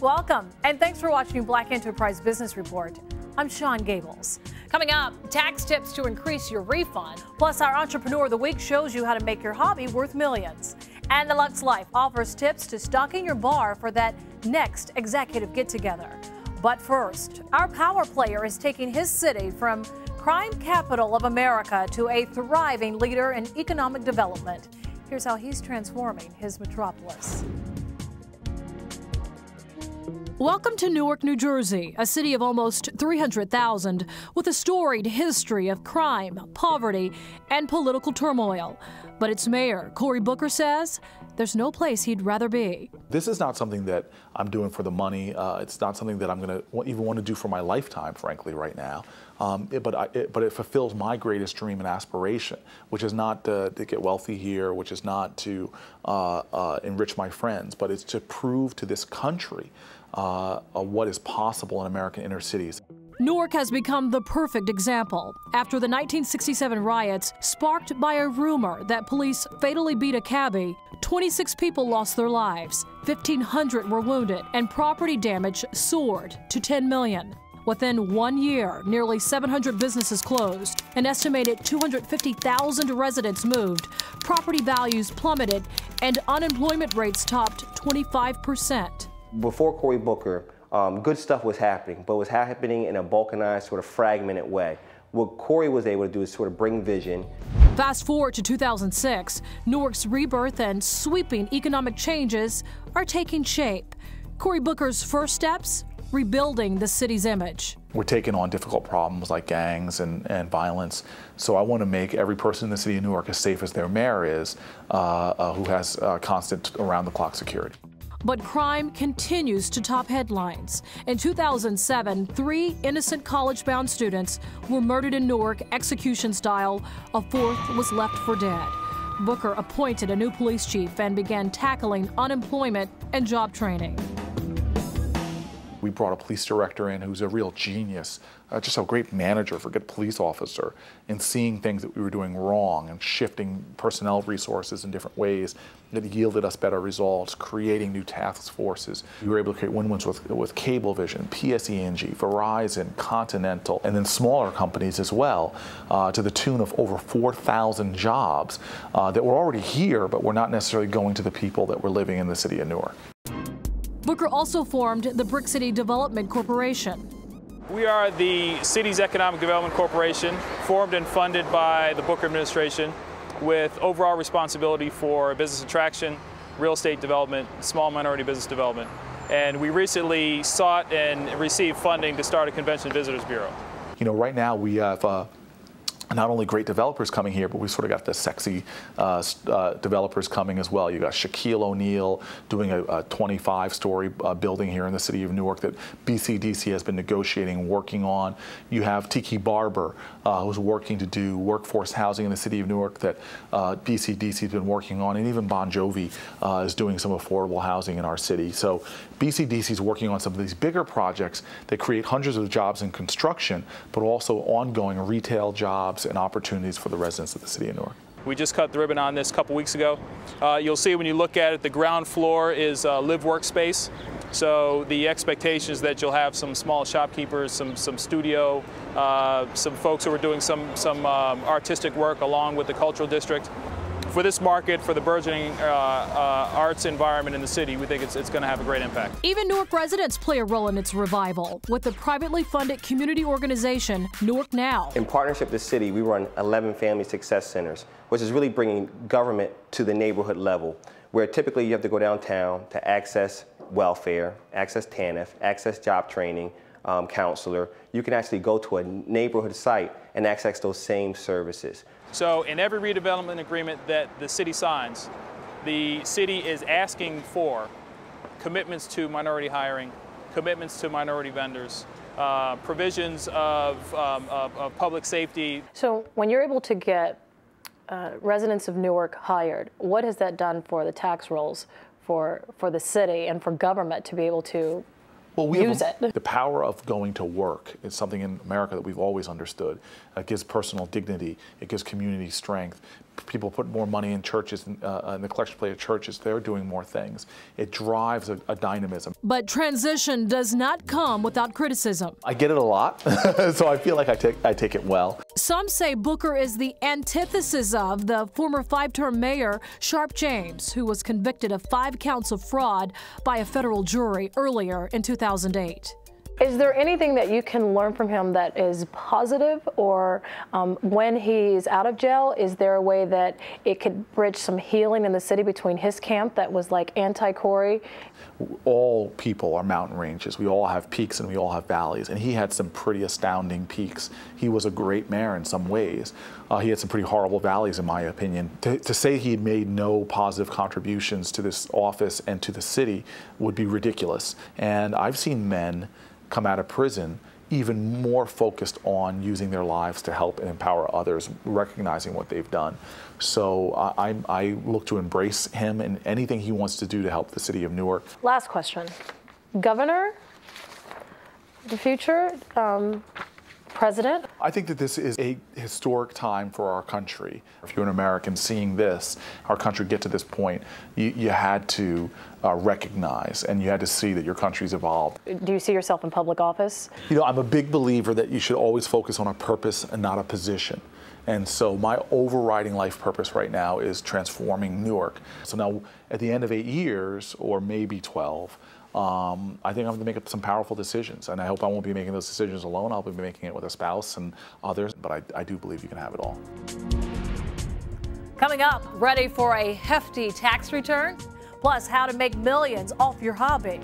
Welcome, and thanks for watching Black Enterprise Business Report. I'm Shon Gables. Coming up, tax tips to increase your refund. Plus, our Entrepreneur of the Week shows you how to make your hobby worth millions. And the Lux Life offers tips to stocking your bar for that next executive get-together. But first, our power player is taking his city from crime capital of America to a thriving leader in economic development. Here's how he's transforming his metropolis. Welcome to Newark, New Jersey, a city of almost 300,000 with a storied history of crime, poverty, and political turmoil. But its mayor, Cory says there's no place he'd rather be. This is not something that I'm doing for the money. It's not something that I'm going to even want to do for my lifetime, frankly, right now. But it fulfills my greatest dream and aspiration, which is not to get wealthy here, which is not to enrich my friends, but it's to prove to this country what is possible in American inner cities. Newark has become the perfect example after the 1967 riots sparked by a rumor that police fatally beat a cabbie. 26 people lost their lives, 1,500 were wounded, and property damage soared to $10 million. Within 1 year, nearly 700 businesses closed, an estimated 250,000 residents moved, property values plummeted, and unemployment rates topped 25%. Before Cory Booker, good stuff was happening, but it was happening in a balkanized, sort of fragmented way. What Cory was able to do is sort of bring vision. Fast forward to 2006, Newark's rebirth and sweeping economic changes are taking shape. Cory Booker's first steps? Rebuilding the city's image. We're taking on difficult problems like gangs and violence. So I want to make every person in the city of Newark as safe as their mayor is, who has constant around-the-clock security. But crime continues to top headlines. In 2007, 3 innocent college-bound students were murdered in Newark, execution style. A 4th was left for dead. Booker appointed a new police chief and began tackling unemployment and job training. We brought a police director in who's a real genius, just a great manager, a good police officer, in seeing things that we were doing wrong and shifting personnel resources in different ways that yielded us better results, creating new task forces. We were able to create win-wins with Cablevision, PSE&G, Verizon, Continental, and then smaller companies as well, to the tune of over 4,000 jobs that were already here, but were not necessarily going to the people that were living in the city of Newark. Booker also formed the Brick City Development Corporation. We are the city's economic development corporation, formed and funded by the Booker administration, with overall responsibility for business attraction, real estate development, small minority business development. And we recently sought and received funding to start a convention visitors bureau. You know, right now we have not only great developers coming here, but we sort of got the sexy developers coming as well. You got Shaquille O'Neal doing a 25-story building here in the city of Newark that BCDC has been negotiating, working on. You have Tiki Barber, who's working to do workforce housing in the city of Newark that BCDC has been working on, and even Bon Jovi is doing some affordable housing in our city. So BCDC is working on some of these bigger projects that create hundreds of jobs in construction, but also ongoing retail jobs and opportunities for the residents of the city of Newark. We just cut the ribbon on this a couple weeks ago. You'll see when you look at it, the ground floor is live workspace. So the expectation is that you'll have some small shopkeepers, some studio, some folks who are doing some artistic work along with the cultural district. For this market, for the burgeoning arts environment in the city, we think it's going to have a great impact. Even Newark residents play a role in its revival with the privately funded community organization Newark Now. In partnership with the city, we run 11 family success centers, which is really bringing government to the neighborhood level, where typically you have to go downtown to access welfare, access TANF, access job training, counselor. You can actually go to a neighborhood site and access those same services. So in every redevelopment agreement that the city signs, the city is asking for commitments to minority hiring, commitments to minority vendors, provisions of public safety. So when you're able to get residents of Newark hired, what has that done for the tax rolls for the city and for government to be able to use it? The power of going to work is something in America that we've always understood. It gives personal dignity. It gives community strength. people put more money in churches, in the collection plate of churches, they're doing more things. It drives a dynamism. But transition does not come without criticism. I get it a lot, so I feel like I take it well. Some say Booker is the antithesis of the former 5-term mayor, Sharp James, who was convicted of 5 counts of fraud by a federal jury earlier in 2008. Is there anything that you can learn from him that is positive, or when he's out of jail, is there a way that it could bridge some healing in the city between his camp that was like anti-Cory? All people are mountain ranges. We all have peaks and we all have valleys, and he had some pretty astounding peaks. He was a great mayor in some ways. He had some pretty horrible valleys, in my opinion. To say he made no positive contributions to this office and to the city would be ridiculous. And I've seen men come out of prison even more focused on using their lives to help and empower others, recognizing what they've done. So I look to embrace him and anything he wants to do to help the city of Newark. Last question. Governor, the future, president? I think that this is a historic time for our country. If you're an American seeing this, our country get to this point, you had to recognize and you had to see that your country's evolved. Do you see yourself in public office? You know, I'm a big believer that you should always focus on a purpose and not a position. And so my overriding life purpose right now is transforming Newark. So now at the end of 8 years, or maybe 12, I think I'm going to make some powerful decisions, and I hope I won't be making those decisions alone. I'll be making it with a spouse and others, but I do believe you can have it all. Coming up, ready for a hefty tax return? Plus, how to make millions off your hobby.